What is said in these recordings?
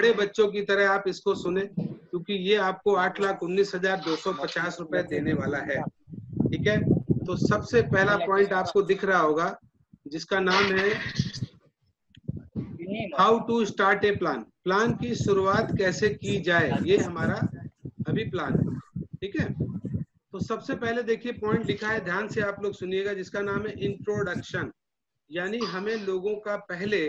बड़े बच्चों की तरह आप इसको सुने, क्योंकि ये आपको 8,19,250 रुपए देने वाला है। ठीक है, तो सबसे पहला पॉइंट आपको दिख रहा होगा जिसका नाम है how to start a plan. Plan की शुरुआत कैसे की जाए, ये हमारा अभी प्लान है। ठीक है, तो सबसे पहले देखिए पॉइंट लिखा है, ध्यान से आप लोग सुनिएगा, जिसका नाम है इंट्रोडक्शन। यानी हमें लोगों का पहले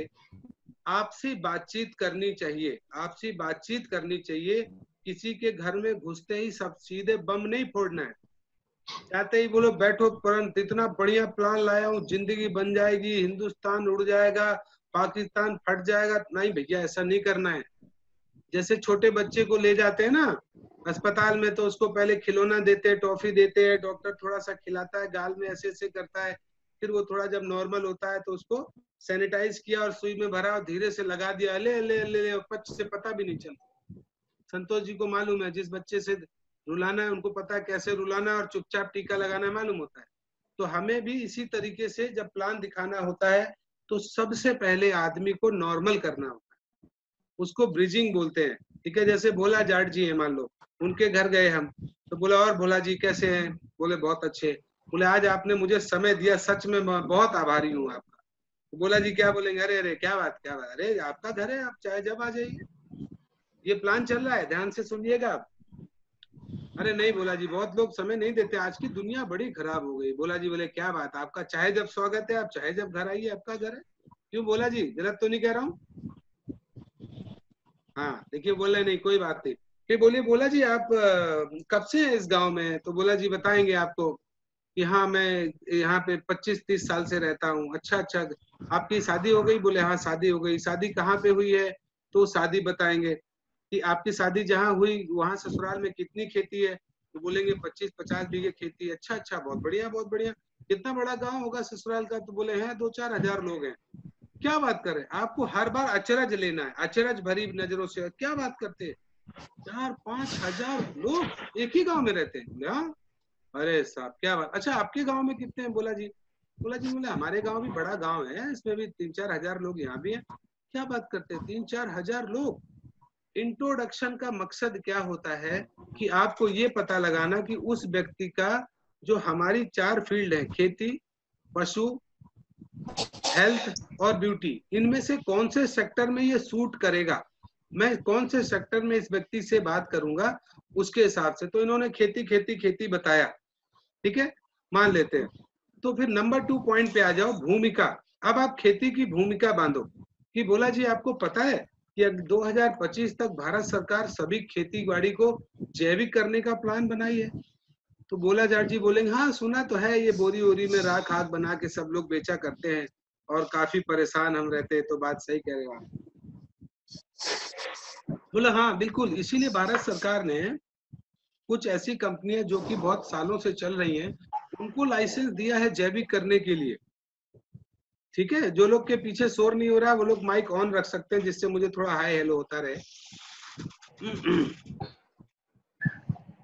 आपसी बातचीत करनी चाहिए, आपसी बातचीत करनी चाहिए। किसी के घर में घुसते ही सब सीधे बम नहीं फोड़ना है, चाहते ही बोलो बैठो परंतु इतना बढ़िया प्लान लाया हूँ, जिंदगी बन जाएगी, हिंदुस्तान उड़ जाएगा, पाकिस्तान फट जाएगा। नहीं भैया, ऐसा नहीं करना है। जैसे छोटे बच्चे को ले जाते हैं ना अस्पताल में, तो उसको पहले खिलौना देते हैं, टॉफी देते हैं, डॉक्टर थोड़ा सा खिलाता है, गाल में ऐसे ऐसे करता है, फिर वो थोड़ा जब नॉर्मल होता है तो उसको सैनिटाइज किया और सुई में भरा और धीरे से लगा दिया, ले ले ले, ले पच से पता भी नहीं चलता। संतोष जी को मालूम है, जिस बच्चे से रुलाना है उनको पता है कैसे रुलाना है और चुपचाप टीका लगाना है, मालूम होता है। तो हमें भी इसी तरीके से जब प्लान दिखाना होता है तो सबसे पहले आदमी को नॉर्मल करना होता है, उसको ब्रिजिंग बोलते हैं। ठीक है, जैसे भोला जाट जी है, मान लो उनके घर गए हम, तो बोला और भोला जी कैसे हैं, बोले बहुत अच्छे। बोले आज आपने मुझे समय दिया, सच में मैं बहुत आभारी हूँ आपका। तो भोला जी क्या बोलेंगे, अरे अरे क्या बात क्या बात, अरे आपका घर है, आप चाहे जब आ जाइए, ये प्लान चल रहा है, ध्यान से सुनिएगा आप। अरे नहीं भोला जी, बहुत लोग समय नहीं देते, आज की दुनिया बड़ी खराब हो गई। भोला जी बोले क्या बात, आपका चाहे जब स्वागत है, आप चाहे जब घर आइए, आपका घर है। क्यों भोला जी, गलत तो नहीं कह रहा हूँ? हाँ देखिए, बोल रहे नहीं, कोई बात नहीं। फिर बोलिए भोला जी आप कब से हैं इस गांव में? तो भोला जी बताएंगे आपको कि हाँ मैं यहाँ पे 25-30 साल से रहता हूँ। अच्छा अच्छा, आपकी शादी हो गई? बोले हाँ शादी हो गई। शादी कहाँ पे हुई है? तो शादी बताएंगे कि आपकी शादी जहाँ हुई वहाँ ससुराल में कितनी खेती है? तो बोलेंगे 25-50 बीघे खेती। अच्छा अच्छा, बहुत बढ़िया बहुत बढ़िया। कितना बड़ा गाँव होगा ससुराल का? तो बोले हैं 2-4 हजार लोग हैं। क्या बात कर रहे हैं, आपको हर बार अचरज लेना है, अचरज भरी नजरों से क्या बात करते हैं? 4-5 हजार लोग एक ही गांव में रहते हैं? हाँ, अरे साहब क्या बात। अच्छा आपके गांव में कितने हैं? बोला जी, बोला जी बोले हमारे गांव भी बड़ा गांव है, इसमें भी 3-4 हजार लोग यहाँ भी हैं। क्या बात करते हैं, 3-4 हजार लोग? इंट्रोडक्शन का मकसद क्या होता है कि आपको ये पता लगाना कि उस व्यक्ति का, जो हमारी 4 फील्ड है, खेती, पशु, हेल्थ और ब्यूटी, इनमें से कौन से सेक्टर में ये सूट करेगा, मैं कौन से सेक्टर में इस व्यक्ति से बात करूंगा, उसके हिसाब से। तो इन्होंने खेती खेती खेती बताया, ठीक है, मान लेते हैं। तो फिर नंबर 2 पॉइंट पे आ जाओ, भूमिका। अब आप खेती की भूमिका बांधो कि बोला जी आपको पता है कि अब 2025 तक भारत सरकार सभी खेती बाड़ी को जैविक करने का प्लान बनाई है। तो बोला जाट जी बोलेंगे हाँ सुना तो है, ये बोरी वोरी में राख आग बना के सब लोग बेचा करते हैं और काफी परेशान हम रहते हैं। तो बात सही कह रहे हो आप। बोला हाँ बिल्कुल, इसीलिए भारत सरकार ने कुछ ऐसी कंपनियां जो कि बहुत सालों से चल रही हैं, उनको लाइसेंस दिया है जैविक करने के लिए। ठीक है, जो लोग के पीछे शोर नहीं हो रहा वो लोग माइक ऑन रख सकते हैं, जिससे मुझे थोड़ा हाई हेलो होता रहे।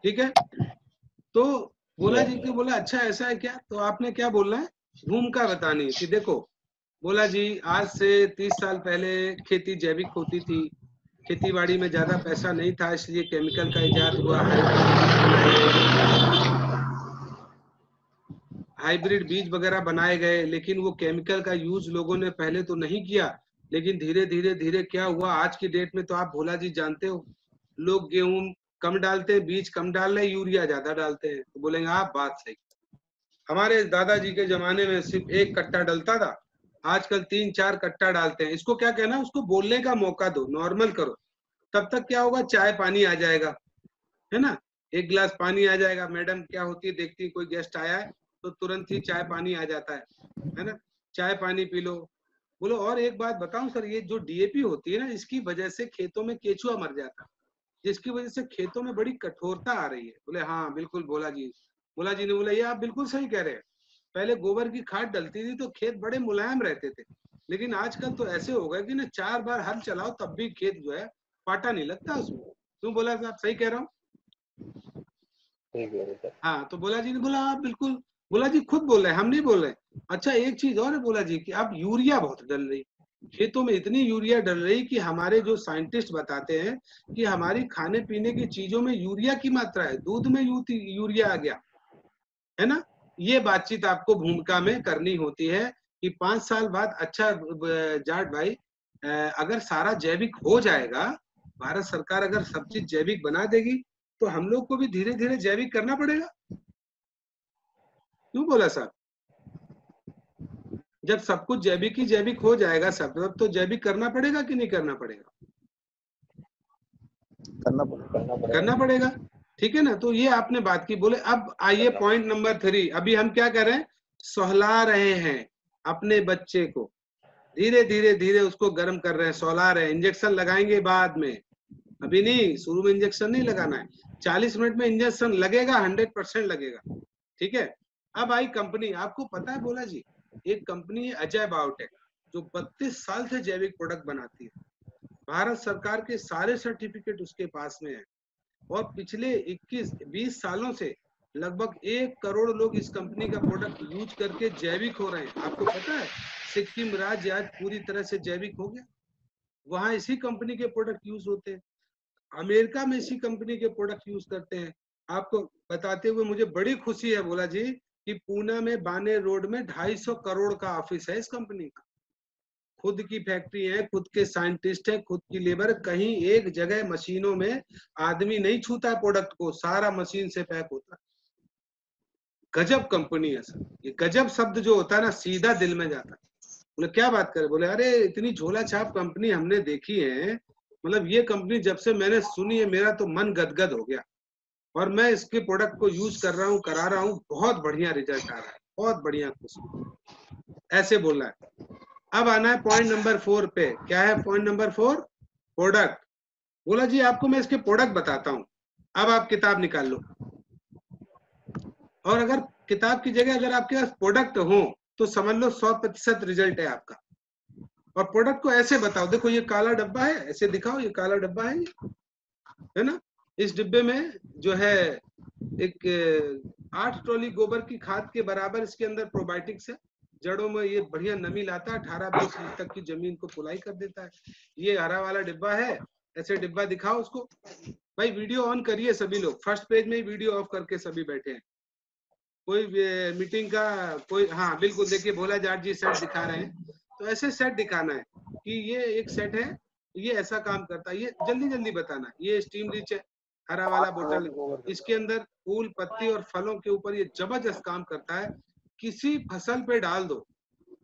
ठीक है, तो बोला जी को बोला अच्छा ऐसा है क्या, तो आपने क्या बोलना है, भूमिका बतानी है कि देखो बोला जी आज से 30 साल पहले खेती जैविक होती थी, खेती बाड़ी में ज्यादा पैसा नहीं था, इसलिए केमिकल का इजाद हुआ, हाइब्रिड बीज वगैरह बनाए गए, लेकिन वो केमिकल का यूज लोगों ने पहले तो नहीं किया, लेकिन धीरे धीरे धीरे क्या हुआ, आज की डेट में तो आप भोला जी जानते हो, लोग गेहूं कम डालते हैं, बीज कम डाल रहे हैं, यूरिया ज्यादा डालते हैं। तो बोलेंगे आप बात सही, हमारे दादाजी के जमाने में सिर्फ 1 कट्टा डलता था, आजकल 3-4 कट्टा डालते हैं। इसको क्या कहना, उसको बोलने का मौका दो, नॉर्मल करो, तब तक क्या होगा, चाय पानी आ जाएगा, है ना, 1 गिलास पानी आ जाएगा। मैडम क्या होती है, देखती है कोई गेस्ट आया है तो तुरंत ही चाय पानी आ जाता है ना, चाय पानी पी लो। बोलो और एक बात बताऊं सर, ये जो डीएपी होती है ना, इसकी वजह से खेतों में केचुआ मर जाता है, जिसकी वजह से खेतों में बड़ी कठोरता आ रही है। बोले हाँ बिल्कुल भोला जी, भोला जी ने बोला ये आप बिल्कुल सही कह रहे हैं, पहले गोबर की खाद डलती थी तो खेत बड़े मुलायम रहते थे, लेकिन आजकल तो ऐसे हो गए कि ना 4 बार हल चलाओ तब भी खेत जो है पाटा नहीं लगता उसमें। क्यों बोला साहब, सही कह रहा हूँ? हाँ, तो बोला जी ने बोला आप बिल्कुल, बोला जी खुद बोल रहे हैं, हम नहीं बोल रहे। अच्छा एक चीज और है बोला जी कि अब यूरिया बहुत डल रही, खेतों में इतनी यूरिया डल रही कि हमारे जो साइंटिस्ट बताते हैं कि हमारी खाने पीने की चीजों में यूरिया की मात्रा है, दूध में यूरिया आ गया है ना। ये बातचीत आपको भूमिका में करनी होती है कि 5 साल बाद, अच्छा जाट भाई, अगर सारा जैविक हो जाएगा, भारत सरकार अगर सब चीज जैविक बना देगी, तो हम लोग को भी धीरे धीरे जैविक करना पड़ेगा। क्यों बोला साहब? जब सब कुछ जैविक ही जैविक हो जाएगा सब, तब तो जैविक करना पड़ेगा कि नहीं करना पड़ेगा? करना पड़ेगा। ठीक है ना। तो ये आपने बात की। बोले अब आइए पॉइंट नंबर 3। अभी हम क्या कर रहे हैं? सहला रहे हैं अपने बच्चे को, धीरे धीरे धीरे उसको गर्म कर रहे हैं, सहला रहे हैं। इंजेक्शन लगाएंगे बाद में, अभी नहीं। शुरू में इंजेक्शन नहीं लगाना है, 40 मिनट में इंजेक्शन लगेगा, 100% लगेगा। ठीक है। अब आई कंपनी, आपको पता है बोला जी, एक कंपनी है अजय बायोटेक, जो 32 साल से जैविक प्रोडक्ट बनाती है। भारत सरकार के सारे सर्टिफिकेट उसके पास में है, और पिछले 21-20 सालों से लगभग 1 करोड़ लोग इस कंपनी का प्रोडक्ट यूज करके जैविक हो रहे हैं। आपको पता है सिक्किम राज्य आज पूरी तरह से जैविक हो गया, वहां इसी कंपनी के प्रोडक्ट यूज होते हैं, अमेरिका में इसी कंपनी के प्रोडक्ट यूज करते हैं। आपको बताते हुए मुझे बड़ी खुशी है बोला जी कि पूना में बाने रोड में 250 करोड़ का ऑफिस है इस कंपनी का, खुद की फैक्ट्री है, खुद के साइंटिस्ट है, खुद की लेबर। कहीं एक जगह मशीनों में आदमी नहीं छूता है प्रोडक्ट को, सारा मशीन से पैक होता है। गजब कंपनी है सर। ये गजब शब्द जो होता है ना, सीधा दिल में जाता है। बोले क्या बात करे? बोले अरे इतनी झोला छाप कंपनी हमने देखी है, मतलब ये कंपनी जब से मैंने सुनी है मेरा तो मन गदगद हो गया, और मैं इसके प्रोडक्ट को यूज कर रहा हूँ, करा रहा हूँ, बहुत बढ़िया रिजल्ट आ रहा है, बहुत बढ़िया खुशी। ऐसे बोल रहा है। अब आना है पॉइंट नंबर 4 पे। क्या है पॉइंट नंबर 4? प्रोडक्ट। बोला जी आपको मैं इसके प्रोडक्ट बताता हूँ, अब आप किताब निकाल लो, और अगर किताब की जगह अगर आपके पास प्रोडक्ट हो तो समझ लो 100% रिजल्ट है आपका। और प्रोडक्ट को ऐसे बताओ, देखो ये काला डब्बा है, ऐसे दिखाओ, ये काला डब्बा है ना। इस डिब्बे में जो है एक 8 ट्रॉली गोबर की खाद के बराबर इसके अंदर प्रोबायोटिक्स है, जड़ों में ये बढ़िया नमी लाता है, 18-20 फीट तक की जमीन को पुलाई कर देता है। ये हरा वाला डिब्बा है, ऐसे डिब्बा दिखाओ उसको। भाई वीडियो ऑन करिए सभी लोग, फर्स्ट पेज में ही वीडियो ऑफ करके सभी बैठे हैं। कोई मीटिंग का कोई, हाँ बिल्कुल, देखिए भोला जाट जी सेट दिखा रहे हैं, तो ऐसे सेट दिखाना है कि ये एक सेट है, ये ऐसा काम करता है, ये जल्दी जल्दी बताना। ये स्टीम रिच है, हरा वाला बोतल, इसके अंदर फूल पत्ती और फलों के ऊपर ये जबरदस्त काम करता है। किसी फसल पे डाल दो,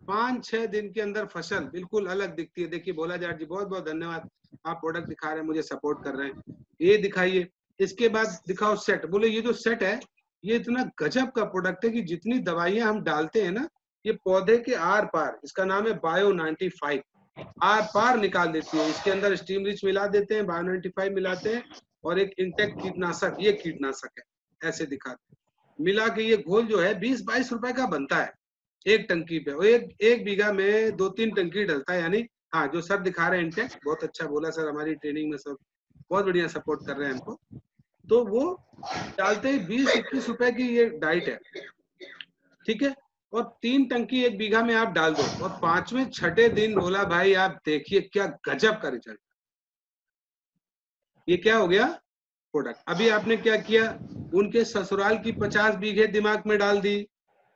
5-6 दिन के अंदर फसल बिल्कुल अलग दिखती है। देखिए भोला जाट जी बहुत बहुत धन्यवाद, आप प्रोडक्ट दिखा रहे हैं, मुझे सपोर्ट कर रहे हैं। ये दिखाइए। इसके बाद दिखाओ सेट। बोले ये जो सेट है ये इतना गजब का प्रोडक्ट है कि जितनी दवाइयां हम डालते हैं ना, ये पौधे के आर पार, इसका नाम है बायो 95, आर पार निकाल देती है। इसके अंदर स्टीम रिच मिला देते हैं, बायो 95 मिलाते हैं, और एक इंटेक्ट कीटनाशक, ये कीटनाशक है, ऐसे दिखाते हैं। मिला के ये घोल जो है 20-22 रुपए का बनता है एक टंकी पे, और एक बीघा में 2-3 टंकी डलता है। यानी हाँ, जो सर दिखा रहे हैं इंटेक्ट, बहुत अच्छा बोला सर, हमारी ट्रेनिंग में सब बहुत बढ़िया सपोर्ट कर रहे हैं हमको। तो वो डालते ही 20-21 रुपए की ये डाइट है, ठीक है। और 3 टंकी एक बीघा में आप डाल दो, और 5वें-6ठे दिन बोला भाई आप देखिए क्या गजब का रिजल्ट। ये क्या हो गया? प्रोडक्ट। अभी आपने क्या किया? उनके ससुराल की 50 बीघे दिमाग में डाल दी,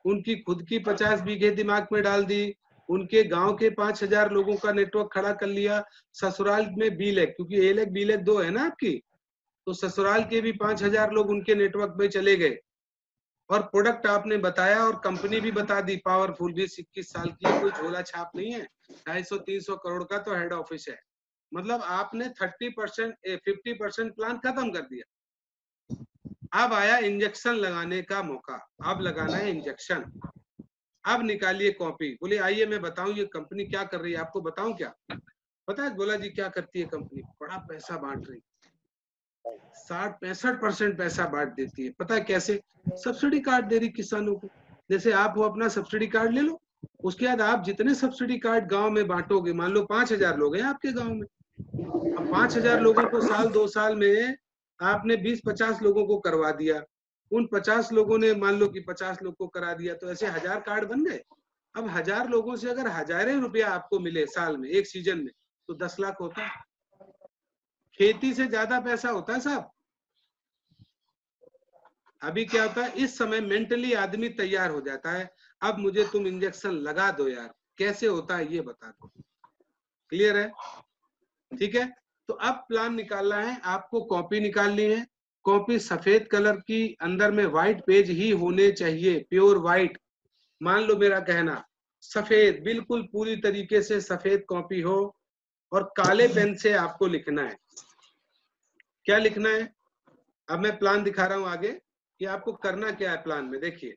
उनकी खुद की 50 बीघे दिमाग में डाल दी, उनके गांव के 5000 लोगों का नेटवर्क खड़ा कर लिया। ससुराल में B-Lec, क्योंकि A-Lec B-Lec 2 है ना आपकी, तो ससुराल के भी 5000 लोग उनके नेटवर्क में चले गए। और प्रोडक्ट आपने बताया, और कंपनी भी बता दी, पावरफुल, 20-21 साल की, कोई झोला छाप नहीं है, 250-300 करोड़ का तो हेड ऑफिस है। मतलब आपने 50% प्लान खत्म कर दिया। अब आया इंजेक्शन लगाने का मौका, अब लगाना है इंजेक्शन। अब निकालिए कॉपी। बोले आइए मैं बताऊं ये कंपनी क्या कर रही है, आपको बताऊं क्या? पता है बोला जी क्या करती है कंपनी? बड़ा पैसा बांट रही, 60-65% पैसा बांट देती है। पता है कैसे? सब्सिडी कार्ड दे रही किसानों को। जैसे आप वो अपना सब्सिडी कार्ड ले लो, उसके बाद आप जितने सब्सिडी कार्ड गांव में बांटोगे, मान लो 5000 लोग हैं आपके गांव में, अब 5000 लोगों को साल 2 साल में आपने 20-50 लोगों को करवा दिया, उन 50 लोगों ने मान लो कि 50 लोग को करा दिया, तो ऐसे 1000 कार्ड बन गए। अब 1000 लोगों से अगर 1000 रुपया आपको मिले साल में, एक सीजन में, तो 10 लाख होता है। खेती से ज्यादा पैसा होता है साहब। अभी क्या होता है, इस समय मेंटली आदमी तैयार हो जाता है, अब मुझे तुम इंजेक्शन लगा दो यार, कैसे होता है ये बता दो। क्लियर है? ठीक है। तो अब प्लान निकालना है, आपको कॉपी निकालनी है। कॉपी सफेद कलर की, अंदर में व्हाइट पेज ही होने चाहिए, प्योर व्हाइट। मान लो मेरा कहना, सफेद, बिल्कुल पूरी तरीके से सफेद कॉपी हो, और काले पेन से आपको लिखना है। क्या लिखना है? अब मैं प्लान दिखा रहा हूं आगे कि आपको करना क्या है प्लान में। देखिए,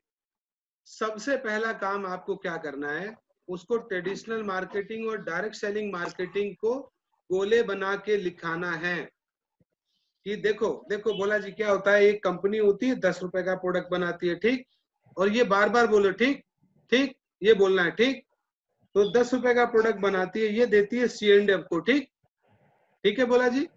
सबसे पहला काम आपको क्या करना है, उसको ट्रेडिशनल मार्केटिंग और डायरेक्ट सेलिंग मार्केटिंग को गोले बना के लिखाना है। कि देखो देखो भोला जी, क्या होता है, एक कंपनी होती है 10 रुपए का प्रोडक्ट बनाती है, ठीक, और ये बार बार बोलो ठीक ठीक, ये बोलना है ठीक। तो 10 रुपए का प्रोडक्ट बनाती है, ये देती है C&F को, ठीक, ठीक है भोला जी,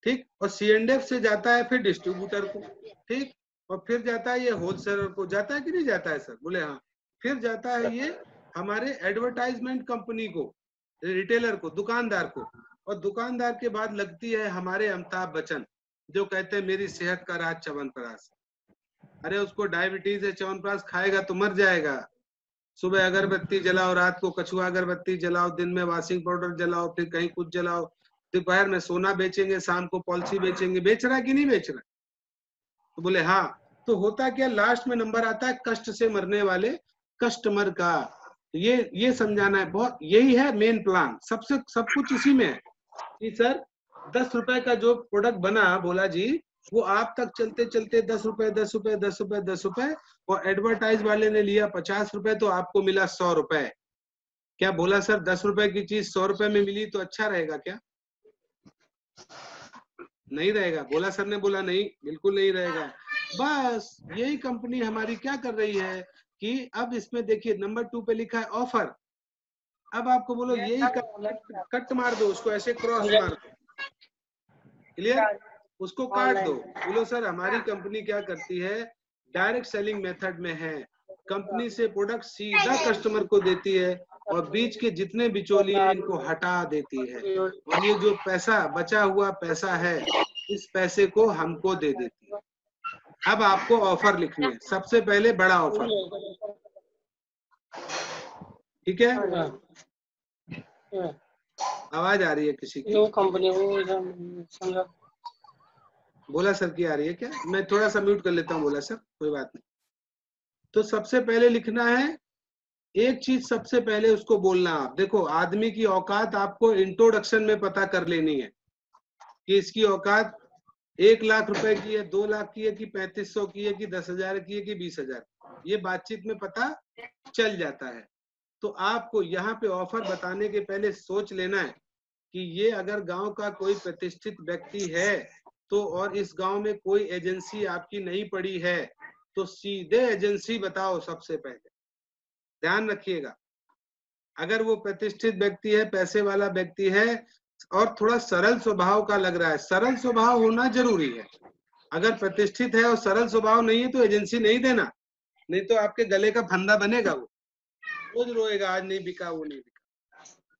ठीक, और C&F से जाता है फिर डिस्ट्रीब्यूटर को, ठीक, और फिर जाता है ये होलसेलर को, जाता है कि नहीं जाता है सर? बोले हाँ। फिर जाता है ये हमारे एडवर्टाइजमेंट कंपनी को, रिटेलर को, दुकानदार को, और दुकानदार के बाद लगती है हमारे अमिताभ बच्चन, जो कहते हैं मेरी सेहत का राज च्यवनप्राश। अरे उसको डायबिटीज है, च्यवनप्राश खाएगा तो मर जाएगा। सुबह अगरबत्ती जलाओ, रात को कछुआ अगरबत्ती जलाओ, दिन में वॉशिंग पाउडर जलाओ, फिर कहीं कुछ जलाओ, दोपहर में सोना बेचेंगे, शाम को पॉलिसी बेचेंगे। बेच रहा है कि नहीं बेच रहा? तो बोले हाँ। तो होता क्या, लास्ट में नंबर आता है कष्ट से मरने वाले कस्टमर का। ये समझाना है बहुत, यही है मेन प्लान, सबसे सब कुछ इसी में है कि सर 10 रुपए का जो प्रोडक्ट बना भोला जी, वो आप तक चलते चलते 10 रुपए 10 रुपए 10 रुपए 10 रुपए, और एडवर्टाइज वाले ने लिया 50 रुपए, तो आपको मिला 100 रुपए। क्या बोला सर, 10 रुपए की चीज 100 रुपए में मिली तो अच्छा रहेगा क्या? नहीं रहेगा। बोला सर ने, बोला नहीं, बिल्कुल नहीं रहेगा। बस यही कंपनी हमारी क्या कर रही है कि अब इसमें देखिए नंबर 2 पे लिखा है ऑफर। अब आपको बोलो यही कट मार दो, उसको ऐसे क्रॉस मार दो, क्लियर, उसको काट दो। बोलो सर हमारी कंपनी क्या करती है, डायरेक्ट सेलिंग मेथड में है, कंपनी से प्रोडक्ट सीधा कस्टमर को देती है, और बीच के जितने बिचौली हैं इनको हटा देती है, और ये जो पैसा बचा हुआ पैसा है, इस पैसे को हमको दे देती है। अब आपको ऑफर लिखने हैं, सबसे पहले बड़ा ऑफर, ठीक है? आवाज आ रही है किसी की? कंपनी बोला सर की आ रही है क्या? मैं थोड़ा सा म्यूट कर लेता हूँ। बोला सर कोई बात नहीं। तो सबसे पहले लिखना है एक चीज, सबसे पहले उसको बोलना। आप देखो, आदमी की औकात आपको इंट्रोडक्शन में पता कर लेनी है कि इसकी औकात 1 लाख रुपए की है, 2 लाख की है, कि 3500 की है, कि 10,000 की है, कि 20,000। ये बातचीत में पता चल जाता है। तो आपको यहाँ पे ऑफर बताने के पहले सोच लेना है कि ये अगर गांव का कोई प्रतिष्ठित व्यक्ति है तो, और इस गांव में कोई एजेंसी आपकी नहीं पड़ी है, तो सीधे एजेंसी बताओ सबसे पहले। ध्यान रखिएगा, अगर वो प्रतिष्ठित व्यक्ति है, पैसे वाला व्यक्ति है, और थोड़ा सरल स्वभाव का लग रहा है, सरल स्वभाव होना जरूरी है। अगर प्रतिष्ठित है और सरल स्वभाव नहीं है तो एजेंसी नहीं देना, नहीं तो आपके गले का फंदा बनेगा, वो रोज रोएगा आज नहीं बिका, वो नहीं बिका।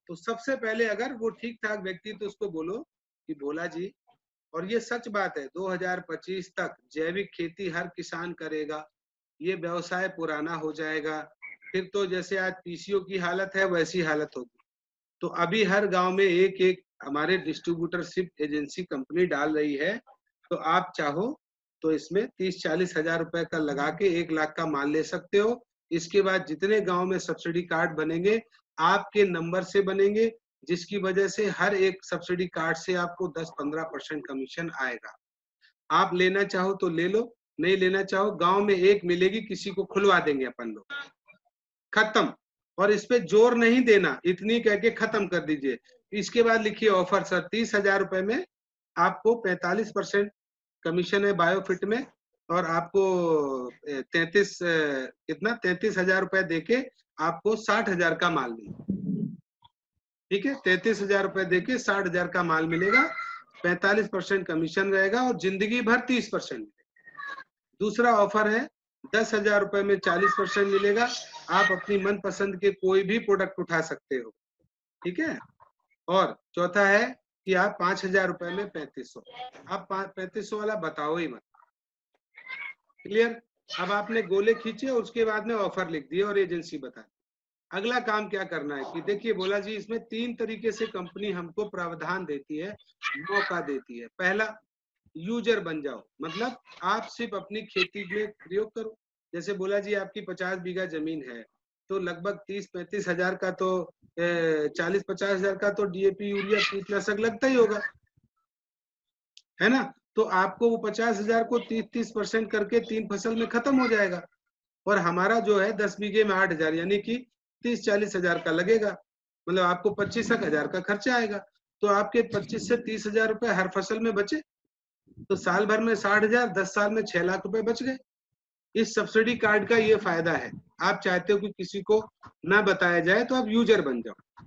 तो सबसे पहले अगर वो ठीक ठाक व्यक्ति, तो उसको बोलो कि भोला जी, और ये सच बात है, 2025 तक जैविक खेती हर किसान करेगा, ये व्यवसाय पुराना हो जाएगा, फिर तो जैसे आज पीसीओ की हालत है वैसी हालत होगी। तो अभी हर गांव में एक एक हमारे डिस्ट्रीब्यूटरशिप एजेंसी कंपनी डाल रही है। तो आप चाहो तो इसमें 30-40 हजार रुपए का लगा के 1 लाख का माल ले सकते हो। इसके बाद जितने गांव में सब्सिडी कार्ड बनेंगे आपके नंबर से बनेंगे, जिसकी वजह से हर एक सब्सिडी कार्ड से आपको 10-15% कमीशन आएगा। आप लेना चाहो तो ले लो, नहीं लेना चाहो, गांव में एक मिलेगी, किसी को खुलवा देंगे अपन लोग, खत्म। और इस पे जोर नहीं देना, इतनी कह के खत्म कर दीजिए। इसके बाद लिखिए ऑफर सर, 30,000 रुपए में आपको 45% कमीशन है बायोफिट में, और आपको 33,000 रुपए देके आपको 60,000 का माल मिलेगा। ठीक है, 33,000 रुपए देके 60,000 का माल मिलेगा, 45% कमीशन रहेगा, और जिंदगी भर 30%। दूसरा ऑफर है 10,000 रुपए में 40% मिलेगा। आप अपनी मनपसंद के कोई भी प्रोडक्ट उठा सकते हो, ठीक है। और चौथा है कि आप 5,000 रुपए में 3500, आप 3500 वाला बताओ ही मत। क्लियर। अब आपने गोले खींचे और उसके बाद में ऑफर लिख दिए और एजेंसी बता दी। अगला काम क्या करना है कि देखिए बोला जी, इसमें 3 तरीके से कंपनी हमको प्रावधान देती है, मौका देती है। पहला, यूजर बन जाओ, मतलब आप सिर्फ अपनी खेती में प्रयोग करो। जैसे बोला जी आपकी 50 बीघा जमीन है, तो लगभग 30-35 हजार का तो 40-50 हजार का तो डीएपी यूरिया कीटनाशक लगता ही होगा, है ना। तो आपको वो 50,000 को 30-30% करके 3 फसल में खत्म हो जाएगा। और हमारा जो है 10 बीघे में 8,000, यानी कि 30-40 हजार का लगेगा, मतलब आपको 25,000 का खर्चा आएगा। तो आपके 25 से 30,000 रुपए हर फसल में बचे, तो साल भर में 60,000, 10 साल में 6 लाख रुपए बच गए। इस सब्सिडी कार्ड का ये फायदा है। आप चाहते हो कि किसी को ना बताया जाए तो आप यूजर बन जाओ।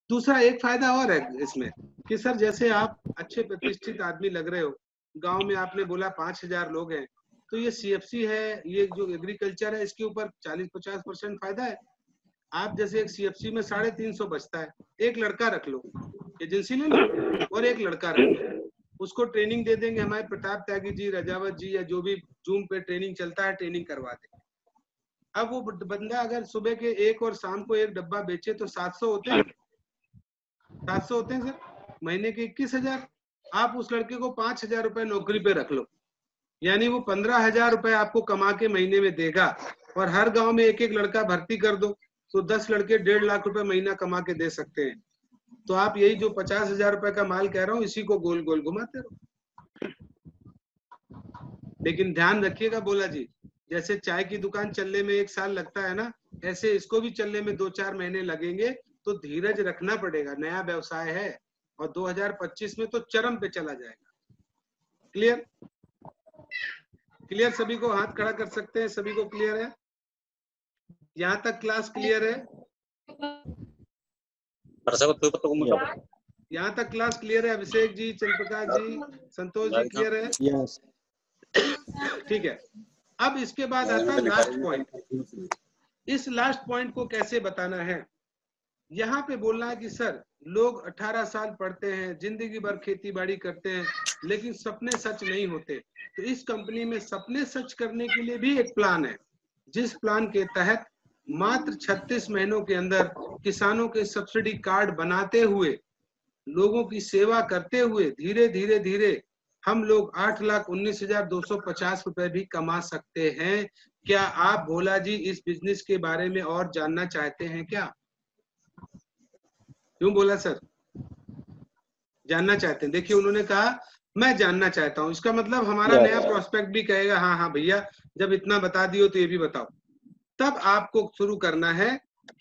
दूसरा एक फायदा और है इसमें कि सर जैसे आप अच्छे प्रतिष्ठित आदमी लग रहे हो, गांव में आपने बोला 5,000 लोग हैं, तो ये सीएफसी है, ये जो एग्रीकल्चर है, इसके ऊपर 40-50% फायदा है। आप जैसे एक सीएफसी में 350 बचता है, एक लड़का रख लो, एजेंसी ले लो और एक लड़का रख लो, उसको ट्रेनिंग दे देंगे। हमारे प्रताप त्यागी जी, रजावत जी, या जो भी जूम पे ट्रेनिंग चलता है, ट्रेनिंग करवा देंगे। अब वो बंदा अगर सुबह के 1 और शाम को 1 डब्बा बेचे तो 700 होते हैं, 700 होते हैं सर, महीने के 21,000। आप उस लड़के को 5,000 रुपए नौकरी पे रख लो, यानी वो 15,000 रुपए आपको कमा के महीने में देगा। और हर गांव में एक एक लड़का भर्ती कर दो, तो 10 लड़के 1.5 लाख रुपए महीना कमा के दे सकते हैं। तो आप यही जो 50,000 रुपए का माल कह रहा हूँ, इसी को गोल गोल घुमाते रहो। लेकिन ध्यान रखिएगा बोला जी, जैसे चाय की दुकान चलने में 1 साल लगता है ना, ऐसे इसको भी चलने में 2-4 महीने लगेंगे। तो धीरज रखना पड़ेगा, नया व्यवसाय है और 2025 में तो चरम पे चला जाएगा। क्लियर? क्लियर? सभी को हाथ खड़ा कर सकते हैं? सभी को क्लियर है? यहाँ तक क्लास क्लियर है? यहाँ तक क्लास क्लियर है? अभिषेक जी, चंद्रप्रकाश जी, संतोष जी, क्लियर है? यस। ठीक है। अब इसके बाद आता है लास्ट पॉइंट। इस लास्ट पॉइंट को कैसे बताना है? यहाँ पे बोलना है कि सर लोग 18 साल पढ़ते हैं, जिंदगी भर खेती बाड़ी करते हैं, लेकिन सपने सच नहीं होते। तो इस कंपनी में सपने सच करने के लिए भी एक प्लान है, जिस प्लान के तहत मात्र 36 महीनों के अंदर किसानों के सब्सिडी कार्ड बनाते हुए, लोगों की सेवा करते हुए धीरे धीरे धीरे हम लोग 8,19,250 रुपए भी कमा सकते हैं। क्या आप भोला जी इस बिजनेस के बारे में और जानना चाहते हैं क्या? क्यों बोला सर? जानना चाहते हैं? देखिए उन्होंने कहा मैं जानना चाहता हूं, इसका मतलब हमारा नया प्रोस्पेक्ट भी कहेगा हाँ हाँ भैया, जब इतना बता दियो तो ये भी बताओ। तब आपको शुरू करना है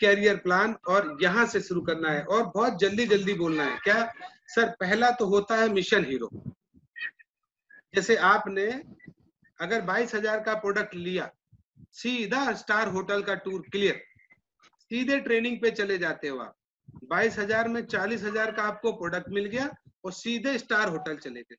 कैरियर प्लान, और यहां से शुरू करना है, और बहुत जल्दी जल्दी बोलना है। क्या सर? पहला तो होता है मिशन हीरो। जैसे आपने अगर 22,000 का प्रोडक्ट लिया, सीधा स्टार होटल का टूर क्लियर, सीधे ट्रेनिंग पे चले जाते हो आप। 22,000 में 40,000 का आपको प्रोडक्ट मिल गया और सीधे स्टार होटल चले गए।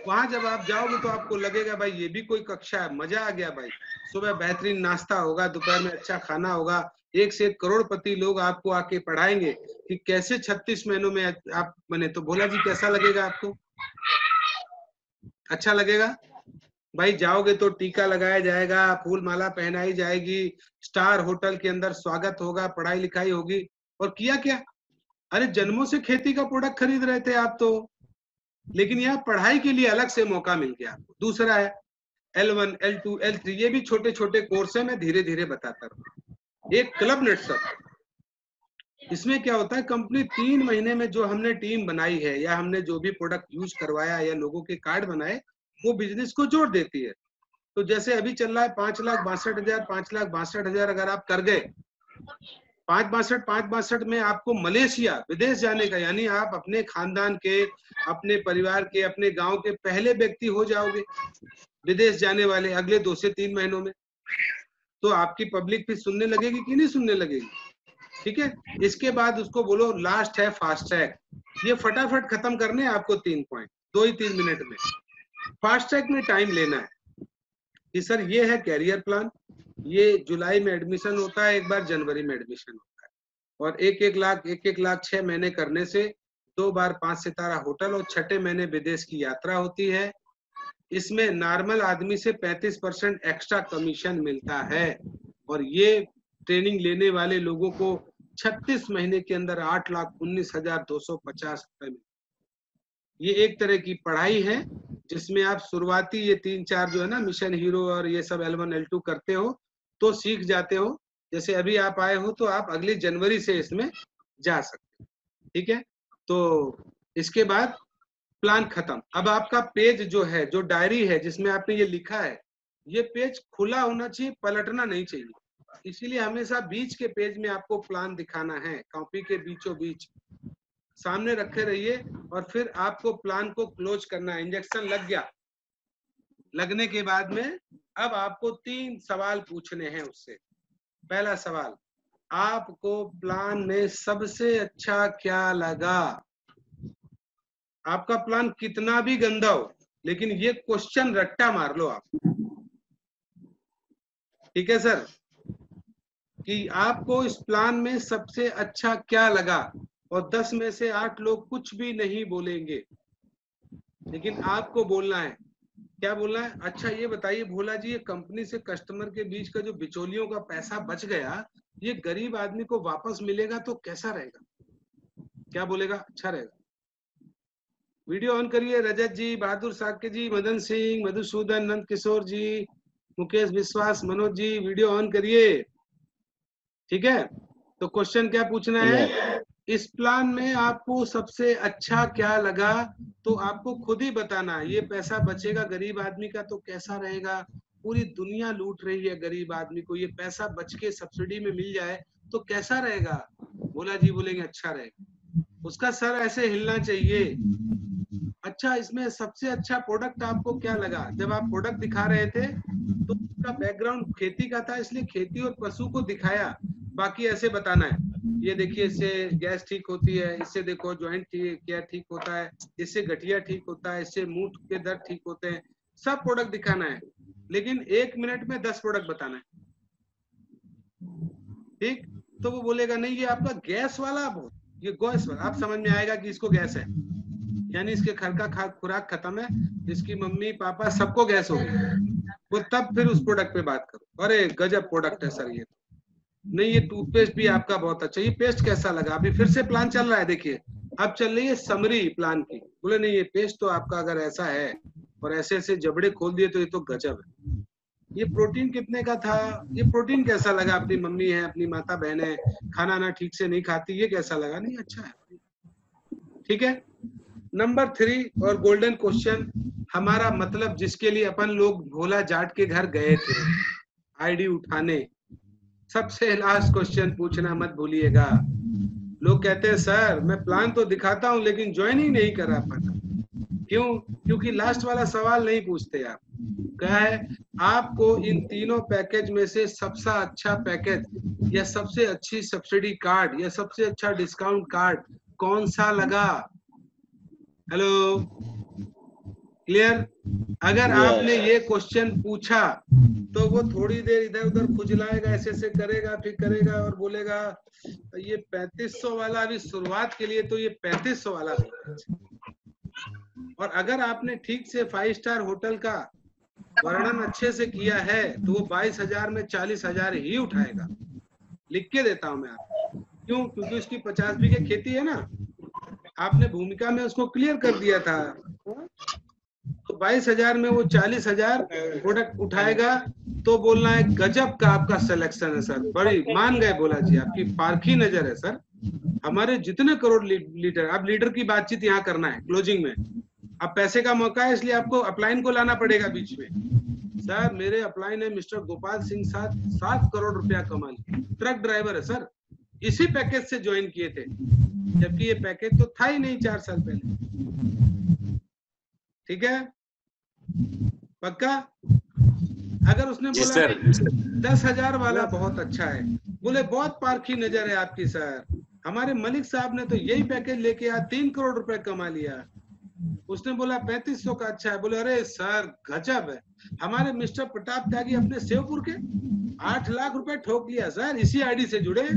वहां जब आप जाओगे तो आपको लगेगा भाई ये भी कोई कक्षा है, मजा आ गया भाई। सुबह बेहतरीन नाश्ता होगा, दोपहर में अच्छा खाना होगा, 1 से 1 करोड़पति लोग आपको आके पढ़ाएंगे कि कैसे 36 महीनों में आप बने। तो भोला जी कैसा लगेगा आपको? अच्छा लगेगा? भाई जाओगे तो टीका लगाया जाएगा, फूल माला पहनाई जाएगी, स्टार होटल के अंदर स्वागत होगा, पढ़ाई लिखाई होगी। और किया क्या? अरे जन्मों से खेती का प्रोडक्ट खरीद रहे थे आप तो, लेकिन यहाँ पढ़ाई के लिए अलग से मौका मिल गया आपको। दूसरा है L1, L2, L3, ये भी छोटे छोटे कोर्स है, मैं धीरे धीरे बताता रहूँ। एक क्लब नेटवर्क, इसमें क्या होता है, कंपनी 3 महीने में जो हमने टीम बनाई है या हमने जो भी प्रोडक्ट यूज करवाया या लोगों के कार्ड बनाए, वो बिजनेस को जोड़ देती है। तो जैसे अभी चल रहा है 5,62,000, 5,62,000 अगर आप कर गए, 5,62 में आपको मलेशिया विदेश जाने का, यानी आप अपने खानदान के, अपने परिवार के, अपने गांव के पहले व्यक्ति हो जाओगे विदेश जाने वाले अगले 2 से 3 महीनों में। तो आपकी पब्लिक फिर सुनने लगेगी कि नहीं सुनने लगेगी? ठीक है। इसके बाद उसको बोलो लास्ट है फास्ट ट्रैक। ये फटाफट खत्म करने आपको 3 पॉइंट, 2 ही 3 मिनट में। फास्ट ट्रैक में टाइम लेना है। कि सर ये है कैरियर प्लान, ये जुलाई में एडमिशन होता है, एक बार जनवरी में एडमिशन होता है, और 1-1 लाख 6 महीने करने से 2 बार 5 सितारा होटल और 6ठे महीने विदेश की यात्रा होती है। इसमें नॉर्मल आदमी से 35% एक्स्ट्रा कमीशन मिलता है, और ये ट्रेनिंग लेने वाले लोगों को 36 महीने के अंदर 8,19,250 रुपए में। ये एक तरह की पढ़ाई है जिसमें आप शुरुआती ये 3-4 जो है ना मिशन हीरो और ये सब L1 L2 करते हो तो सीख जाते हो। जैसे अभी आप आए हो तो आप अगली जनवरी से इसमें जा सकते हो, ठीक है। तो इसके बाद प्लान खत्म। अब आपका पेज जो है, जो डायरी है जिसमें आपने ये लिखा है, ये पेज खुला होना चाहिए, पलटना नहीं चाहिए। इसीलिए हमेशा बीच के पेज में आपको प्लान दिखाना है, कॉपी के बीचों बीच सामने रखे रहिए, और फिर आपको प्लान को क्लोज करना है। इंजेक्शन लग गया, लगने के बाद में अब आपको 3 सवाल पूछने हैं उससे। पहला सवाल, आपको प्लान में सबसे अच्छा क्या लगा? आपका प्लान कितना भी गंदा हो, लेकिन ये क्वेश्चन रट्टा मार लो आप, ठीक है सर, कि आपको इस प्लान में सबसे अच्छा क्या लगा। और 10 में से 8 लोग कुछ भी नहीं बोलेंगे, लेकिन आपको बोलना है। क्या बोलना है? अच्छा ये बताइए भोला जी, ये कंपनी से कस्टमर के बीच का जो बिचौलियों का पैसा बच गया, ये गरीब आदमी को वापस मिलेगा तो कैसा रहेगा? क्या बोलेगा? अच्छा रहेगा। वीडियो ऑन करिए। रजत जी, बहादुर साके जी, मदन सिंह, मधुसूदन, नंद किशोर जी, मुकेश विश्वास, मनोज जी, वीडियो ऑन करिए, ठीक है। तो क्वेश्चन क्या पूछना है? इस प्लान में आपको सबसे अच्छा क्या लगा? तो आपको खुद ही बताना है। ये पैसा बचेगा गरीब आदमी का तो कैसा रहेगा? पूरी दुनिया लूट रही है गरीब आदमी को, ये पैसा बच के सब्सिडी में मिल जाए तो कैसा रहेगा? भोला जी बोलेंगे अच्छा रहेगा। उसका सर ऐसे हिलना चाहिए। अच्छा, इसमें सबसे अच्छा प्रोडक्ट आपको क्या लगा? जब आप प्रोडक्ट दिखा रहे थे तो उसका बैकग्राउंड खेती का था, इसलिए खेती और पशु को दिखाया। बाकी ऐसे बताना है, ये देखिए इससे गैस ठीक होती है, इससे देखो ज्वाइंट क्या ठीक होता है, इससे गठिया ठीक होता है, इससे मुंह के दर्द ठीक होते हैं। सब प्रोडक्ट दिखाना है, लेकिन 1 मिनट में 10 प्रोडक्ट बताना है, ठीक। तो वो बोलेगा नहीं ये आपका गैस वाला, ये गैस वाला, आप समझ में आएगा कि इसको गैस है, यानी इसके घर का खुराक खत्म है, इसकी मम्मी पापा सबको गैस हो गई। वो तब फिर उस प्रोडक्ट पे बात करो, अरे गजब प्रोडक्ट है सर ये। नहीं ये टूथपेस्ट भी आपका बहुत अच्छा, ये पेस्ट कैसा लगा? अभी फिर से प्लान चल रहा है, देखिए अब चल रही है समरी प्लान की। बोले नहीं ये पेस्ट तो आपका अगर ऐसा है और ऐसे ऐसे जबड़े खोल दिए तो ये तो गजब है। ये प्रोटीन कितने का था? ये प्रोटीन कैसा लगा? अपनी मम्मी है, अपनी माता बहन है, खाना ना ठीक से नहीं खाती, ये कैसा लगा? नहीं अच्छा है, ठीक है। नंबर 3 और गोल्डन क्वेश्चन, हमारा मतलब जिसके लिए अपन लोग भोला जाट के घर गए थे आईडी उठाने, सबसे लास्ट क्वेश्चन पूछना मत भूलिएगा। लोग कहते हैं सर मैं प्लान तो दिखाता हूं लेकिन ज्वाइन ही नहीं करा पाता। क्यों? क्योंकि लास्ट वाला सवाल नहीं पूछते आप। क्या है? आपको इन तीनों पैकेज में से सबसे अच्छा पैकेज या सबसे अच्छी सब्सिडी कार्ड या सबसे अच्छा डिस्काउंट कार्ड कौन सा लगा? Hello, clear? अगर आपने ये क्वेश्चन पूछा तो वो थोड़ी देर इधर उधर खुजलाएगा, ऐसे ऐसे करेगा, फिर करेगा और बोलेगा ये 3500 वाला अभी शुरुआत के लिए, तो ये 3500 वाला भी। और अगर आपने ठीक से 5 स्टार होटल का वर्णन अच्छे से किया है तो वो 22,000 में 40,000 ही उठाएगा। लिख के देता हूं मैं आपको। क्यों? क्योंकि उसकी 50 बीघे खेती है ना, आपने भूमिका में उसको क्लियर कर दिया था। तो 22,000 में वो 40,000 प्रोडक्ट उठाएगा। तो बोलना है गजब का आपका सिलेक्शन है सर, बड़ी मान गए भोला जी, आपकी पारखी नजर है सर। हमारे जितने करोड़ लीडर, अब लीडर की बातचीत यहाँ करना है क्लोजिंग में। अब पैसे का मौका है इसलिए आपको अपलाइन को लाना पड़ेगा बीच में। सर मेरे अपलाइन है मिस्टर गोपाल सिंह, 7 करोड़ रुपया कमा लिया, ट्रक ड्राइवर है सर, इसी पैकेज से ज्वाइन किए थे, जबकि ये पैकेज तो था ही नहीं 4 साल पहले, ठीक है। पक्का? अगर उसने बोला 10,000 वाला बहुत अच्छा है, बोले बहुत पारखी नजर है आपकी सर, हमारे मलिक साहब ने तो यही पैकेज लेके 3 करोड़ रुपए कमा लिया, उसने बोला 3500 का अच्छा है। बोले अरे सर गजब है, हमारे मिस्टर प्रताप त्यागी अपने शिवपुर के 8 लाख रुपए ठोक लिया सर, इसी आईडी से जुड़े।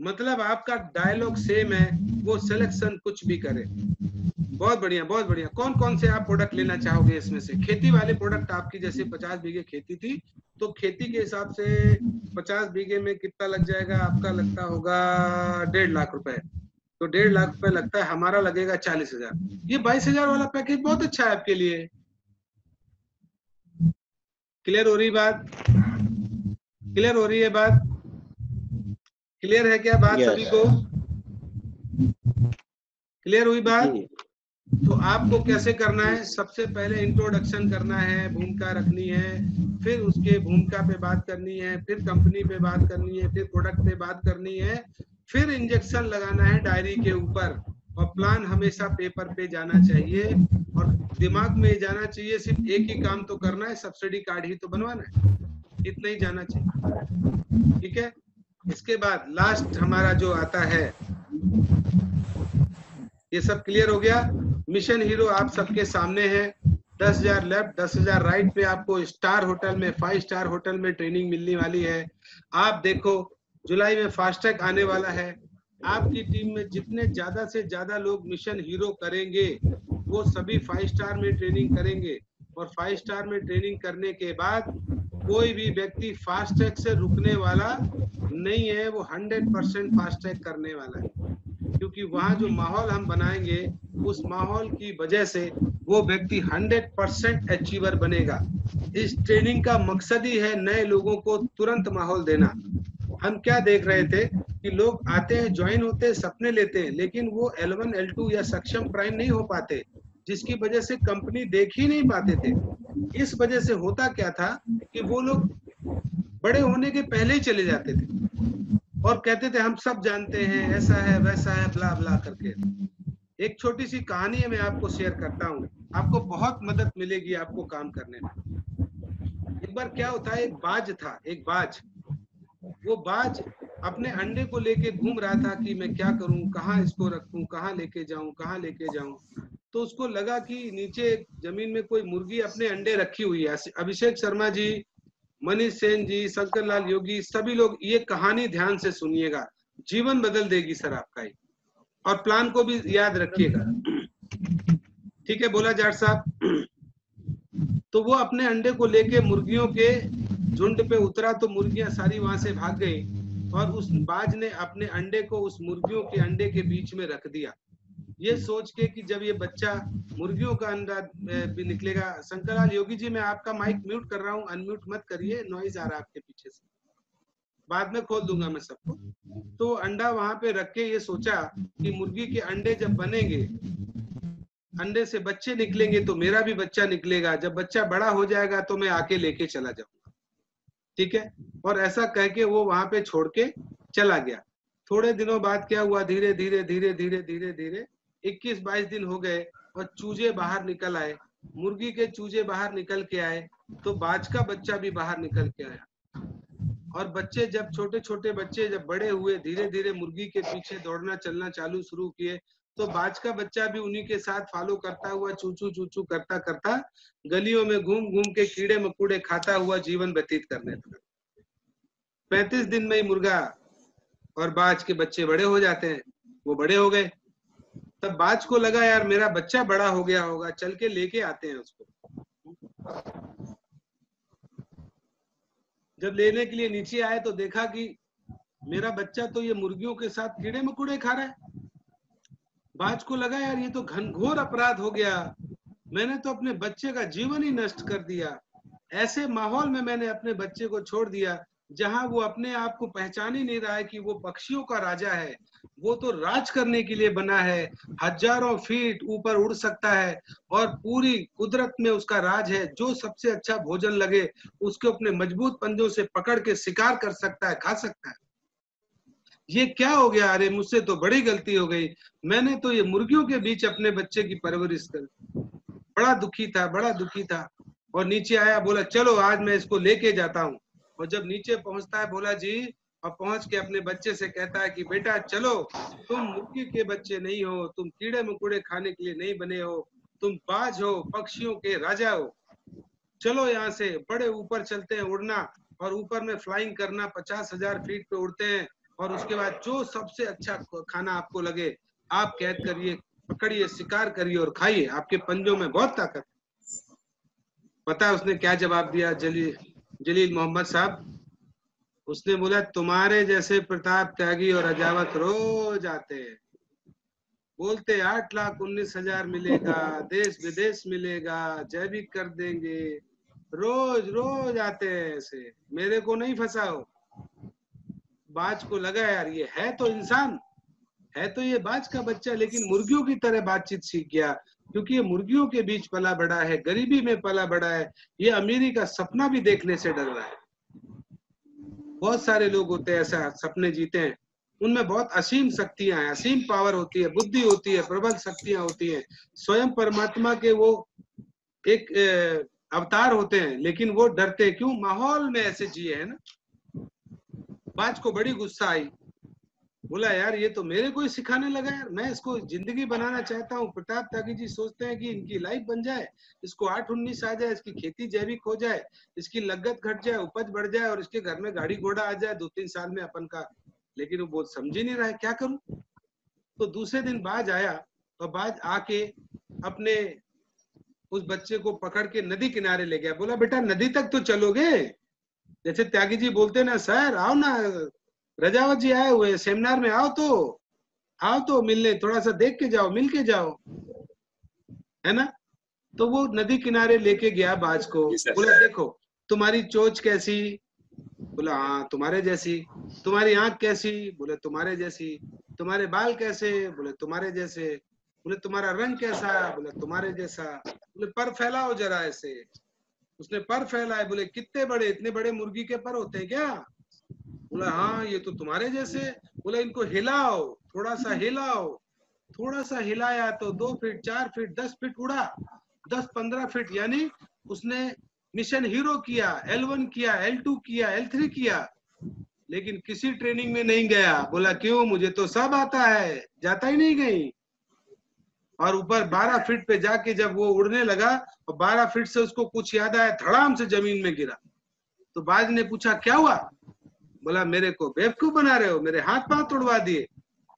मतलब आपका डायलॉग सेम है, वो सिलेक्शन कुछ भी करे। बहुत बढ़िया बहुत बढ़िया। कौन कौन से आप प्रोडक्ट लेना चाहोगे इसमें से? खेती वाले प्रोडक्ट आपकी, जैसे 50 बीघे खेती थी, तो खेती के हिसाब से 50 बीघे में कितना लग जाएगा आपका? लगता होगा 1.5 लाख रुपए। तो 1.5 लाख रुपए लगता है, हमारा लगेगा 40,000। ये 22,000 वाला पैकेज बहुत अच्छा है आपके लिए। क्लियर हो रही बात? क्लियर हो रही है बात? क्लियर है क्या बात सभी को? क्लियर हुई बात? तो आपको कैसे करना है? सबसे पहले इंट्रोडक्शन करना है, भूमिका रखनी है, फिर उसके भूमिका पे बात करनी है, फिर कंपनी पे बात करनी है, फिर प्रोडक्ट पे बात करनी है, फिर इंजेक्शन लगाना है डायरी के ऊपर। और प्लान हमेशा पेपर पे जाना चाहिए और दिमाग में जाना चाहिए, सिर्फ एक ही काम तो करना है, सब्सिडी कार्ड ही तो बनवाना है, इतना ही जाना चाहिए। ठीक है, इसके बाद लास्ट हमारा जो आता है, ये सब क्लियर हो गया। मिशन हीरो आप सबके सामने है। 10,000 लेफ्ट 10,000 राइट पे आपको स्टार होटल में, 5 स्टार होटल में ट्रेनिंग मिलने वाली है। आप देखो जुलाई में फास्टैग आने वाला है। आपकी टीम में जितने ज्यादा से ज्यादा लोग मिशन हीरो करेंगे वो सभी 5 स्टार में ट्रेनिंग करेंगे। और 5 स्टार में ट्रेनिंग करने के बाद कोई भी व्यक्ति फास्टैग से रुकने वाला नहीं है, वो 100% फास्टैग करने वाला है। क्योंकि वहां जो माहौल हम बनाएंगे उस माहौल की वजह से वो व्यक्ति 100% अचीवर बनेगा। इस ट्रेनिंग का मकसद ही है नए लोगों को तुरंत माहौल देना। हम क्या देख रहे थे कि लोग आते हैं, ज्वाइन होते हैं, सपने लेते हैं, लेकिन वो L1 L2 या सक्षम प्राइम नहीं हो पाते, जिसकी वजह से कंपनी देख ही नहीं पाते थे। इस वजह से होता क्या था कि वो लोग बड़े होने के पहले ही चले जाते थे और कहते थे हम सब जानते हैं, ऐसा है वैसा है, ब्ला ब्ला करके। एक छोटी सी कहानी है, मैं आपको शेयर करता हूँ, आपको बहुत मदद मिलेगी आपको काम करने में। एक बार क्या होता है, एक बाज था, एक बाज। वो बाज अपने अंडे को लेके घूम रहा था कि मैं क्या करूं, कहाँ इसको रखूं, कहाँ लेके जाऊं, कहाँ लेके जाऊं। तो उसको लगा कि नीचे जमीन में कोई मुर्गी अपने अंडे रखी हुई है। अभिषेक शर्मा जी, मनीष सेन जी, शंकर लाल योगी, सभी लोग ये कहानी ध्यान से सुनिएगा, जीवन बदल देगी सर आपका ही। और प्लान को भी याद रखिएगा। ठीक है, बोला जाट साहब। तो वो अपने अंडे को लेके मुर्गियों के झुंड पे उतरा, तो मुर्गियां सारी वहां से भाग गई और उस बाज ने अपने अंडे को उस मुर्गियों के अंडे के बीच में रख दिया, ये सोच के कि जब ये बच्चा मुर्गियों का अंडा भी निकलेगा। शंकरलाल योगी जी, मैं आपका माइक म्यूट कर रहा हूँ, अनम्यूट मत करिए, नॉइज आ रहा है आपके पीछे से, बाद में खोल दूंगा मैं सबको। तो अंडा वहां पे रख के ये सोचा कि मुर्गी के अंडे जब बनेंगे, अंडे से बच्चे निकलेंगे, तो मेरा भी बच्चा निकलेगा, जब बच्चा बड़ा हो जाएगा तो मैं आके लेके चला जाऊंगा। ठीक है, और ऐसा कह के वो वहां पे छोड़ के चला गया। थोड़े दिनों बाद क्या हुआ, धीरे धीरे धीरे धीरे धीरे धीरे 21-22 दिन हो गए और चूजे बाहर निकल आए, मुर्गी के चूजे बाहर निकल के आए, तो बाज का बच्चा भी बाहर निकल के आया। और बच्चे जब छोटे छोटे बच्चे जब बड़े हुए, धीरे धीरे मुर्गी के पीछे दौड़ना चलना चालू शुरू किए, तो बाज का बच्चा भी उन्हीं के साथ फॉलो करता हुआ चूचू चूचू करता करता गलियों में घूम घूम के कीड़े मकोड़े खाता हुआ जीवन व्यतीत करने लगा। 35 दिन में ही मुर्गा और बाज के बच्चे बड़े हो जाते हैं। वो बड़े हो गए, तब बाज को लगा यार मेरा बच्चा बड़ा हो गया होगा, चल के लेके आते हैं उसको। जब लेने के लिए नीचे आए तो देखा कि मेरा बच्चा तो ये मुर्गियों के साथ कीड़े मकोड़े खा रहा है। बाज को लगा यार ये तो घनघोर अपराध हो गया, मैंने तो अपने बच्चे का जीवन ही नष्ट कर दिया। ऐसे माहौल में मैंने अपने बच्चे को छोड़ दिया जहां वो अपने आप को पहचान ही नहीं रहा है कि वो पक्षियों का राजा है, वो तो राज करने के लिए बना है, हजारों फीट ऊपर उड़ सकता है और पूरी कुदरत में उसका राज है। जो सबसे अच्छा भोजन लगे उसके अपने मजबूत पंजों से पकड़ के शिकार कर सकता है, खा सकता है। ये क्या हो गया, अरे मुझसे तो बड़ी गलती हो गई, मैंने तो ये मुर्गियों के बीच अपने बच्चे की परवरिश कर। बड़ा दुखी था, बड़ा दुखी था। और नीचे आया, बोला चलो आज मैं इसको लेके जाता हूँ। और जब नीचे पहुंचता है, बोला जी और पहुंच के अपने बच्चे से कहता है कि बेटा चलो, तुम मुर्गी के बच्चे नहीं हो, तुम कीड़े मकोड़े खाने के लिए नहीं बने हो, तुम बाज हो, पक्षियों के राजा हो, चलो यहाँ से, बड़े ऊपर चलते हैं उड़ना, और ऊपर में फ्लाइंग करना, 50,000 फीट पे उड़ते हैं, और उसके बाद जो सबसे अच्छा खाना आपको लगे आप कैद करिए, पकड़िए, शिकार करिए और खाइए, आपके पंजों में बहुत ताकत। पता है उसने क्या जवाब दिया जलील मोहम्मद साहब? उसने बोला तुम्हारे जैसे प्रताप त्यागी और अजावत रोज आते हैं, बोलते 8,19,000 मिलेगा, देश विदेश मिलेगा, जैविक कर देंगे, रोज रोज आते हैं ऐसे, मेरे को नहीं फंसाओ। बाज को लगा यार ये है तो इंसान, है तो ये बाज का बच्चा, लेकिन मुर्गियों की तरह बातचीत सीख गया, क्योंकि ये मुर्गियों के बीच पला बड़ा है, गरीबी में पला बड़ा है, ये अमीरी का सपना भी देखने से डर रहा है। बहुत सारे लोग होते हैं ऐसा सपने जीते हैं, उनमें बहुत असीम शक्तियां हैं, असीम पावर होती है, बुद्धि होती है, प्रबल शक्तियां होती हैं, स्वयं परमात्मा के वो एक अवतार होते हैं, लेकिन वो डरते हैं। क्यों? माहौल में ऐसे जिए है ना। बाज को बड़ी गुस्सा आई, बोला यार ये तो मेरे को ही सिखाने लगा यार, मैं इसको जिंदगी बनाना चाहता हूँ, प्रताप त्यागी जी सोचते हैं कि इनकी लाइफ बन जाए, इसको 8-19 आ जाए, इसकी खेती जैविक हो जाए, इसकी लागत घट जाए, उपज बढ़ जाए, और इसके घर में गाड़ी घोड़ा आ जाए 2-3 साल में अपन का, लेकिन वो बहुत समझ ही नहीं रहा है क्या करूं। तो दूसरे दिन बाज आया, और बाज आके अपने उस बच्चे को पकड़ के नदी किनारे ले गया, बोला बेटा नदी तक तो चलोगे? जैसे त्यागी जी बोलते ना, सर आओ ना, रजावत जी आए हुए सेमिनार में, आओ तो मिलने, थोड़ा सा देख के जाओ, मिल के जाओ, है ना। तो वो नदी किनारे लेके गया बाज को, बोला देखो तुम्हारी चोंच कैसी? बोला हाँ तुम्हारे जैसी। तुम्हारी आंख कैसी? बोले तुम्हारे जैसी। तुम्हारे बाल कैसे? बोले तुम्हारे जैसे। बोले तुम्हारा रंग कैसा? बोले तुम्हारे जैसा। बोले पर फैलाओ जरा ऐसे। उसने पर फैलाए, बोले कितने बड़े? इतने बड़े मुर्गी के पर होते हैं क्या? बोला हाँ ये तो तुम्हारे जैसे। बोला इनको हिलाओ, थोड़ा सा हिलाओ। थोड़ा सा हिलाया तो 2 फीट, 4 फीट, 10 फीट उड़ा, 10-15 फीट, यानी उसने मिशन हीरो किया, L1 किया, L2 किया, L3 किया, लेकिन किसी ट्रेनिंग में नहीं गया। बोला क्यों? मुझे तो सब आता है, जाता ही नहीं कहीं। और ऊपर 12 फीट पे जाके जब वो उड़ने लगा, और 12 फीट से उसको कुछ याद आया, धड़ाम से जमीन में गिरा। तो बाज ने पूछा क्या हुआ? बोला मेरे को बेवकूफ बना रहे हो, मेरे हाथ पांव तोड़वा दिए,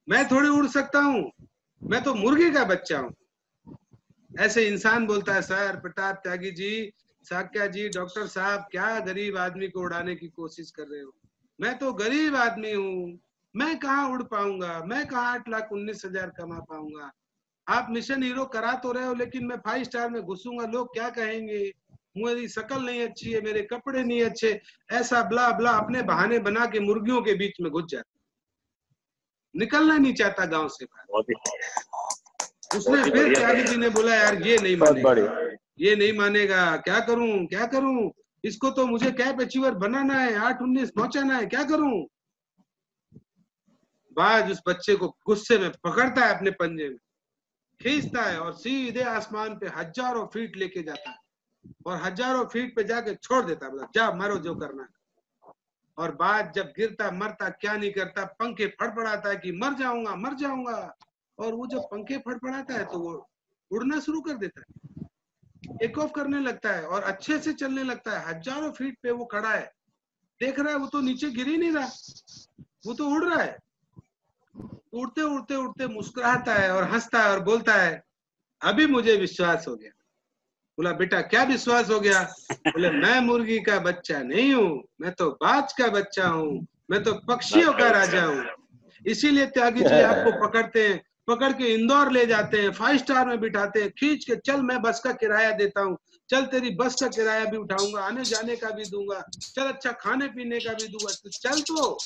मैं थोड़ी उड़ सकता हूँ, मैं तो मुर्गी का बच्चा हूँ। ऐसे इंसान बोलता है सर प्रताप त्यागी जी, साक्या जी, डॉक्टर साहब क्या गरीब आदमी को उड़ाने की कोशिश कर रहे हो? मैं तो गरीब आदमी हूँ, मैं कहाँ उड़ पाऊंगा, मैं कहाँ 8,19,000 कमा पाऊंगा। आप मिशन हीरो करा तो रहे हो, लेकिन मैं 5 स्टार में घुसूंगा, लोग क्या कहेंगे, मेरी शक्ल नहीं अच्छी है, मेरे कपड़े नहीं अच्छे, ऐसा ब्ला ब्ला अपने बहाने बना के मुर्गियों के बीच में घुस जाता, निकलना नहीं चाहता गांव से बाहर। उसने फिर त्यागी जी ने बोला यार ये नहीं मानेगा, ये नहीं मानेगा, क्या करूं, इसको तो मुझे कैप अचीवर बनाना है, 8-19 पहुंचाना है, क्या करूं। बाज उस बच्चे को गुस्से में पकड़ता है, अपने पंजे में खींचता है, और सीधे आसमान पे हजारों फीट लेके जाता है, और हजारों फीट पे जाके छोड़ देता है, जा मरो जो करना है। और बाज जब गिरता मरता क्या नहीं करता, पंखे फड़फड़ाता है कि मर जाऊंगा, और वो जब पंखे फड़फड़ाता है तो वो उड़ना शुरू कर देता है, टेक ऑफ करने लगता है, और अच्छे से चलने लगता है। हजारों फीट पे वो खड़ा है, देख रहा है वो तो नीचे गिर ही नहीं रहा, वो तो उड़ रहा है। उड़ते उड़ते उड़ते मुस्कुराता है और हंसता है और बोलता है अभी मुझे विश्वास हो गया। बोला बेटा क्या विश्वास हो गया? बोले मैं मुर्गी का बच्चा नहीं हूँ, मैं तो बाज का बच्चा हूँ, मैं तो पक्षियों का राजा हूँ। इसीलिए त्यागी जी आपको पकड़ते हैं, पकड़ के इंदौर ले जाते हैं, 5 स्टार में बिठाते हैं, खींच के चल मैं बस का किराया देता हूँ, चल तेरी बस का किराया भी उठाऊंगा, आने जाने का भी दूंगा, चल अच्छा खाने पीने का भी दूंगा, तो चल तो।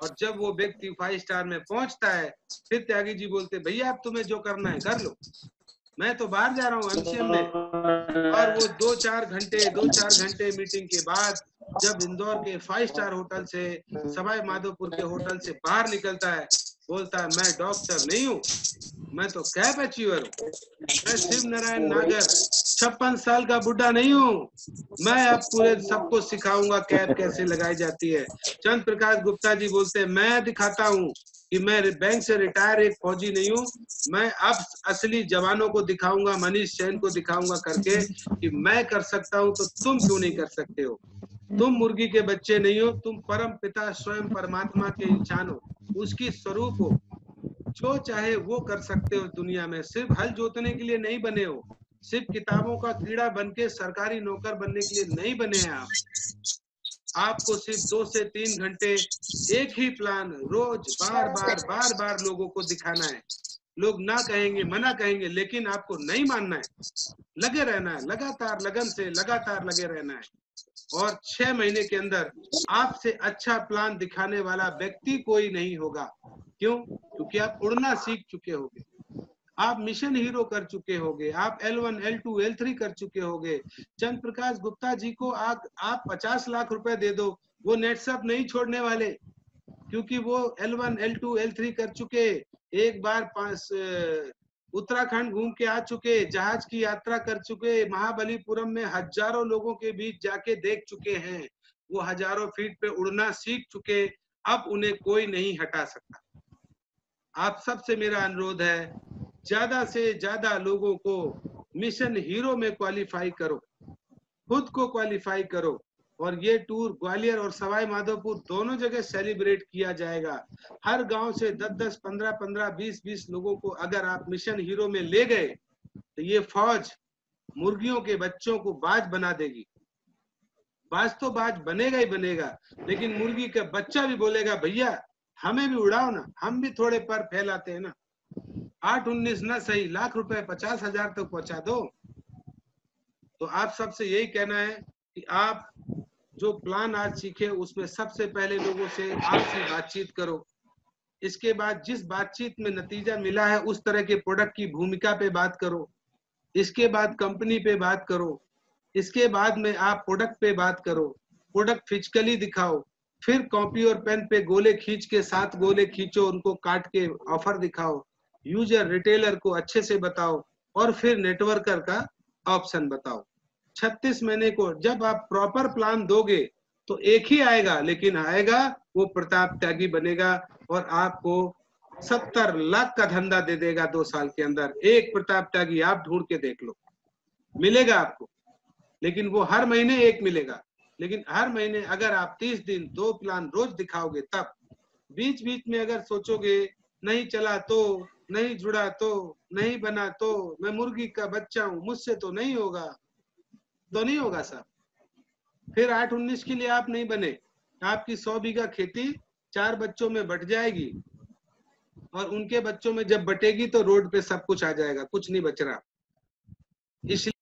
और जब वो व्यक्ति 5 स्टार में पहुंचता है, फिर त्यागी जी बोलते भैया अब तुम्हें जो करना है कर लो, मैं तो बाहर जा रहा हूँ एमसीएम में। और वो 2-4 घंटे मीटिंग के बाद जब इंदौर के 5 स्टार होटल से, सवाई माधोपुर के होटल से बाहर निकलता है, बोलता है मैं डॉक्टर नहीं हूँ, मैं तो कैप अचीवर हूँ, मैं शिव नारायण नागर, 56 साल का बुढ़ा नहीं हूँ मैं। अब पूरे सबको सिखाऊंगा कैप कैसे लगाई जाती है। चंद्र प्रकाश गुप्ता जी बोलते हैं मैं दिखाता हूँ कि मैं बैंक से रिटायर एक फौजी नहीं हूँ, मैं अब असली जवानों को दिखाऊंगा, मनीष जैन को दिखाऊंगा करके कि मैं कर सकता हूँ तो तुम क्यों नहीं कर सकते हो। तुम मुर्गी के बच्चे नहीं हो, तुम परम पिता स्वयं परमात्मा के इंसान हो, उसकी स्वरूप हो, जो चाहे वो कर सकते हो दुनिया में। सिर्फ हल जोतने के लिए नहीं बने हो, सिर्फ किताबों का कीड़ा बन के सरकारी नौकर बनने के लिए नहीं बने हैं आप। आपको सिर्फ 2 से 3 घंटे एक ही प्लान रोज बार बार बार बार लोगों को दिखाना है। लोग ना कहेंगे, मना कहेंगे, लेकिन आपको नहीं मानना है, लगे रहना है, लगातार लगन से लगातार लगे रहना है। और 6 महीने के अंदर आपसे अच्छा प्लान दिखाने वाला व्यक्ति कोई नहीं होगा। क्यों? क्योंकि आप उड़ना सीख चुके होगे, आप मिशन हीरो कर चुके होगे, आप L1, L2, L3 कर चुके होगे। चंद्र प्रकाश गुप्ता जी को आप 50 लाख रुपए दे दो, वो नेटसप नहीं छोड़ने वाले, क्योंकि वो L1, L2, L3 कर चुके। एक बार उत्तराखंड घूम के आ चुके, जहाज की यात्रा कर चुके, महाबलीपुरम में हजारों लोगों के बीच जाके देख चुके हैं, वो हजारों फीट पे उड़ना सीख चुके। अब उन्हें कोई नहीं हटा सकता। आप सबसे मेरा अनुरोध है, ज्यादा से ज्यादा लोगों को मिशन हीरो में क्वालिफाई करो, खुद को क्वालिफाई करो। और ये टूर ग्वालियर और सवाई माधोपुर दोनों जगह सेलिब्रेट किया जाएगा। हर गांव से 10-10, 15-15, 20-20 लोगों को अगर आप मिशन हीरो में ले गए तो ये फौज मुर्गियों के बच्चों को बाज बना देगी। बाज तो बाज बनेगा ही बनेगा, लेकिन मुर्गी का बच्चा भी बोलेगा भैया हमें भी उड़ाओ ना, हम भी थोड़े पर फैलाते हैं ना। 8-19 ना सही, लाख रुपए 50,000 तक पहुंचा दो। तो आप सबसे यही कहना है कि आप जो प्लान आज सीखे उसमें सबसे पहले लोगों से आपसी बातचीत करो। इसके बाद जिस बातचीत में नतीजा मिला है उस तरह के प्रोडक्ट की भूमिका पे बात करो। इसके बाद कंपनी पे बात करो। इसके बाद में आप प्रोडक्ट पे बात करो, प्रोडक्ट फिजिकली दिखाओ। फिर कॉपी और पेन पे गोले खींच के 7 गोले खींचो, उनको काट के ऑफर दिखाओ, यूजर रिटेलर को अच्छे से बताओ, और फिर नेटवर्कर का ऑप्शन बताओ। 36 महीने को जब आप प्रॉपर प्लान दोगे तो एक ही आएगा, लेकिन आएगा वो प्रताप त्यागी बनेगा और आपको 70 लाख का धंधा दे देगा 2 साल के अंदर। एक प्रताप त्यागी आप ढूंढ के देख लो, मिलेगा आपको। लेकिन वो हर महीने एक मिलेगा, लेकिन हर महीने अगर आप 30 दिन 2 प्लान रोज दिखाओगे तब। बीच बीच में अगर सोचोगे नहीं चला तो, नहीं जुड़ा तो, नहीं बना तो, मैं मुर्गी का बच्चा हूं मुझसे तो नहीं होगा, तो नहीं होगा साहब। फिर 8-19 के लिए आप नहीं बने। आपकी 100 बीघा खेती 4 बच्चों में बट जाएगी, और उनके बच्चों में जब बटेगी तो रोड पे सब कुछ आ जाएगा, कुछ नहीं बच रहा। इसलिए